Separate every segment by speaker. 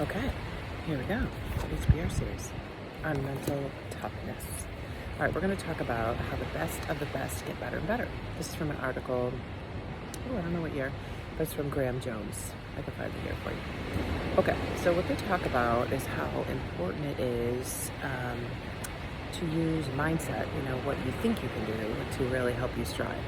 Speaker 1: Okay, here we go. HBR series on mental toughness. All right, we're going to talk about how the best of the best get better and better. This is from an article, I don't know what year, but it's from Graham Jones. I can find the year for you. Okay, so what they talk about is how important it is to use mindset, what you think you can do to really help you strive.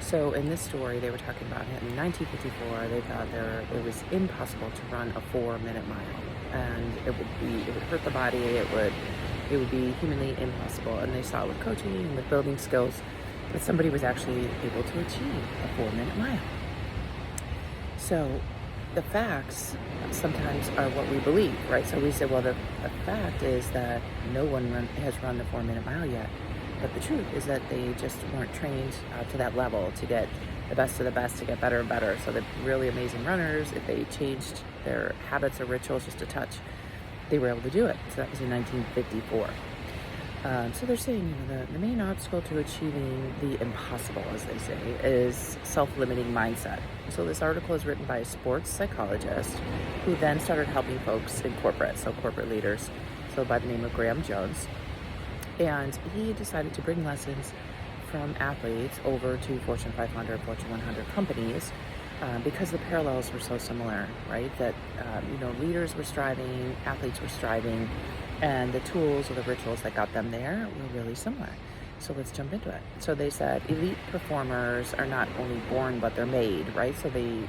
Speaker 1: So in this story, they were talking about it in 1954. They thought it was impossible to run a 4-minute mile, and it would hurt the body. It would be humanly impossible. And they saw with coaching and with building skills that somebody was actually able to achieve a 4-minute mile. So the facts sometimes are what we believe, right? So we say, well, the fact is that no one has run the 4-minute mile yet. But the truth is that they just weren't trained to that level to get the best of the best, to get better and better. So the really amazing runners, if they changed their habits or rituals just a touch, they were able to do it. So that was in 1954. So they're saying, the main obstacle to achieving the impossible, as they say, is self-limiting mindset. So this article is written by a sports psychologist who then started helping folks in corporate leaders, so by the name of Graham Jones. And he decided to bring lessons from athletes over to Fortune 500, Fortune 100 companies because the parallels were so similar, right? That, leaders were striving, athletes were striving, and the tools or the rituals that got them there were really similar. So let's jump into it. So they said elite performers are not only born, but they're made, right? So they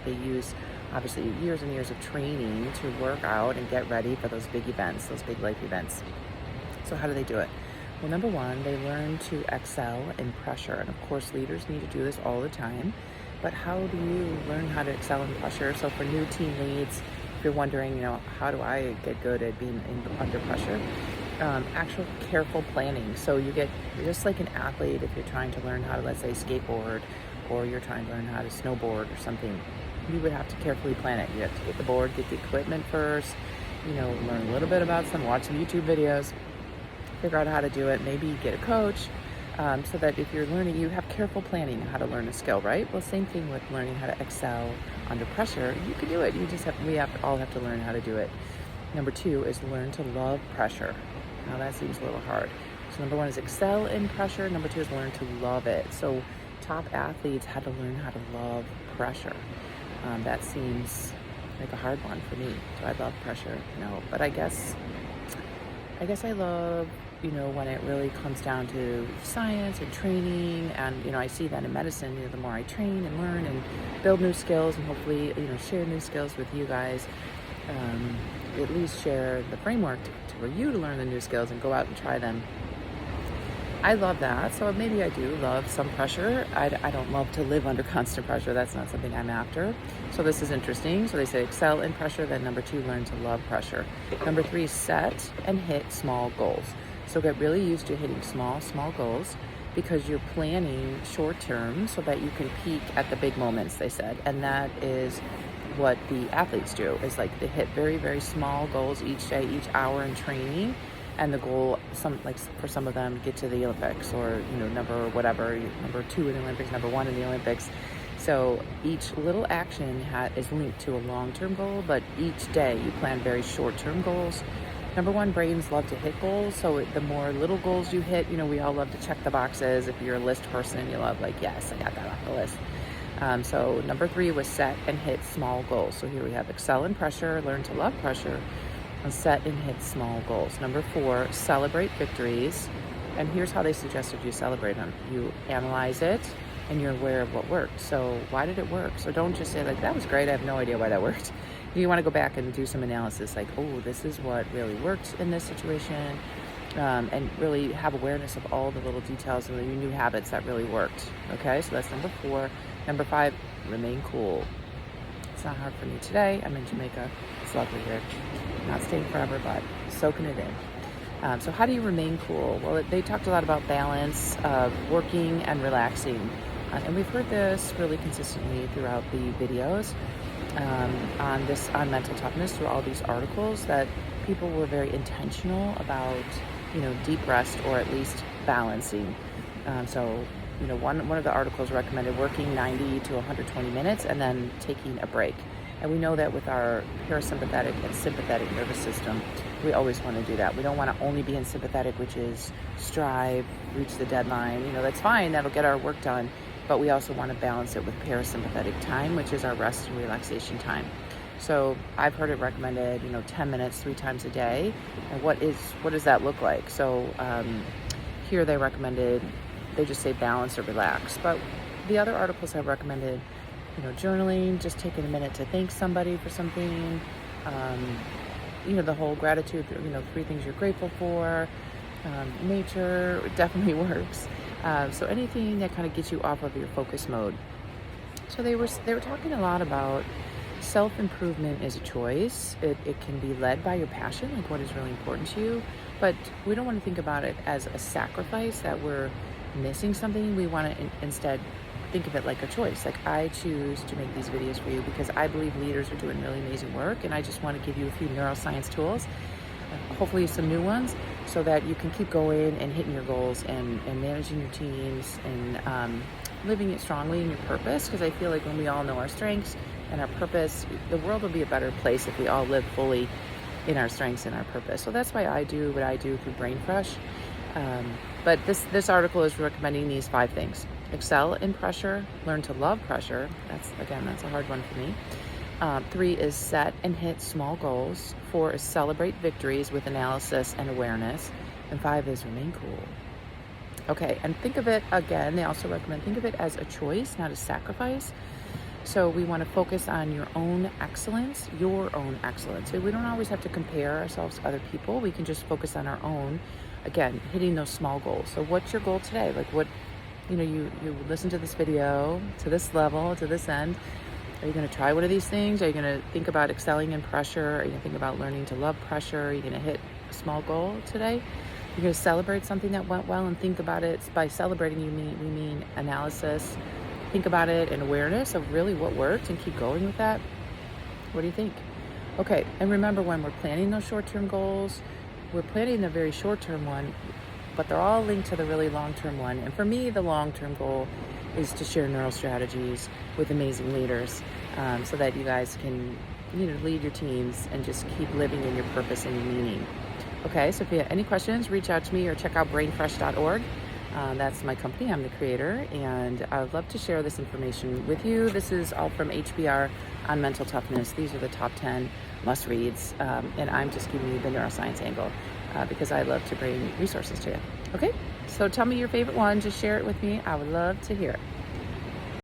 Speaker 1: use obviously years and years of training to work out and get ready for those big events, those big life events. So how do they do it? Well, number one, they learn to excel in pressure. And of course, leaders need to do this all the time. But how do you learn how to excel in pressure? So for new team leads, if you're wondering, how do I get good at being under pressure? Actual careful planning. So you get, just like an athlete, if you're trying to learn how to, let's say, skateboard, or you're trying to learn how to snowboard or something, you would have to carefully plan it. You have to get the board, get the equipment first, learn a little bit about watch some YouTube videos, figure out how to do it, maybe get a coach, so that if you're learning, you have careful planning how to learn a skill, right? Well, same thing with learning how to excel under pressure. You can do it. We all have to learn how to do it. Number two is learn to love pressure. Now that seems a little hard. So number one is excel in pressure. Number two is learn to love it. So top athletes had to learn how to love pressure. That seems like a hard one for me. Do I love pressure? No, but I guess I love, when it really comes down to science and training, and, I see that in medicine, the more I train and learn and build new skills and hopefully, share new skills with you guys, at least share the framework for you to learn the new skills and go out and try them. I love that. So maybe I do love some pressure. I don't love to live under constant pressure. That's not something I'm after. So this is interesting. So they say excel in pressure. Then number two, learn to love pressure. Number three, set and hit small goals. So get really used to hitting small goals, because you're planning short term so that you can peak at the big moments, they said. And that is what the athletes do, is like they hit very, very small goals each day, each hour in training. And the goal, for some of them, get to the Olympics, or number 2 in the Olympics, number 1 in the Olympics. So each little action is linked to a long-term goal, but each day you plan very short-term goals. Number one, brains love to hit goals. So the more little goals you hit, we all love to check the boxes. If you're a list person, you love yes, I got that off the list. So number three was set and hit small goals. So here we have excel in pressure, learn to love pressure, and set and hit small goals. Number four, celebrate victories. And here's how they suggested you celebrate them. You analyze it and you're aware of what worked. So why did it work? So don't just say that was great, I have no idea why that worked. You want to go back and do some analysis, this is what really worked in this situation, and really have awareness of all the little details and the new habits that really worked. Okay, so that's number four. Number five, remain cool. It's not hard for me today. I'm in Jamaica. It's lovely here. Not staying forever, but soaking it in. So how do you remain cool? Well, they talked a lot about balance of working and relaxing. And we've heard this really consistently throughout the videos on mental toughness, through all these articles, that people were very intentional about, deep rest, or at least balancing. One of the articles recommended working 90 to 120 minutes and then taking a break. And we know that with our parasympathetic and sympathetic nervous system, we always want to do that. We don't want to only be in sympathetic, which is strive, reach the deadline. That's fine. That'll get our work done. But we also want to balance it with parasympathetic time, which is our rest and relaxation time. So I've heard it recommended, 10 minutes 3 times a day. And what does that look like? So here they just say balance or relax. But the other articles have recommended, journaling, just taking a minute to thank somebody for something, the whole gratitude, 3 things you're grateful for, nature definitely works. So anything that kind of gets you off of your focus mode. So they were talking a lot about self-improvement is a choice. It can be led by your passion, like what is really important to you, but we don't want to think about it as a sacrifice that we're missing something. We want to instead think of it like a choice. Like, I choose to make these videos for you because I believe leaders are doing really amazing work, and I just want to give you a few neuroscience tools, hopefully some new ones, so that you can keep going and hitting your goals and managing your teams and living it strongly in your purpose. Because I feel like when we all know our strengths and our purpose, the world will be a better place if we all live fully in our strengths and our purpose. So that's why I do what I do through Brain Fresh. But this article is recommending these 5 things. Excel in pressure, learn to love pressure. That's a hard one for me. 3 is set and hit small goals. 4 is celebrate victories with analysis and awareness. And 5 is remain cool. Okay, and think of it again, they also recommend, think of it as a choice, not a sacrifice. So we want to focus on your own excellence. So we don't always have to compare ourselves to other people. We can just focus on our own, again, hitting those small goals. So what's your goal today? Like, what, you listen to this video, to this level, to this end. Are you going to try one of these things? Are you going to think about excelling in pressure? Are you going to think about learning to love pressure? Are you going to hit a small goal today? You're going to celebrate something that went well and think about it. By celebrating, we mean analysis. Think about it and awareness of really what worked and keep going with that. What do you think? Okay, and remember, when we're planning those short-term goals, we're planning the very short-term one, but they're all linked to the really long-term one. And for me, the long-term goal is to share neural strategies with amazing leaders, so that you guys can, lead your teams and just keep living in your purpose and your meaning. Okay, so if you have any questions, reach out to me or check out brainfresh.org. That's my company. I'm the creator, and I would love to share this information with you. This is all from HBR on mental toughness. These are the top 10 must-reads, and I'm just giving you the neuroscience angle because I love to bring resources to you. Okay, so tell me your favorite one. Just share it with me. I would love to hear it.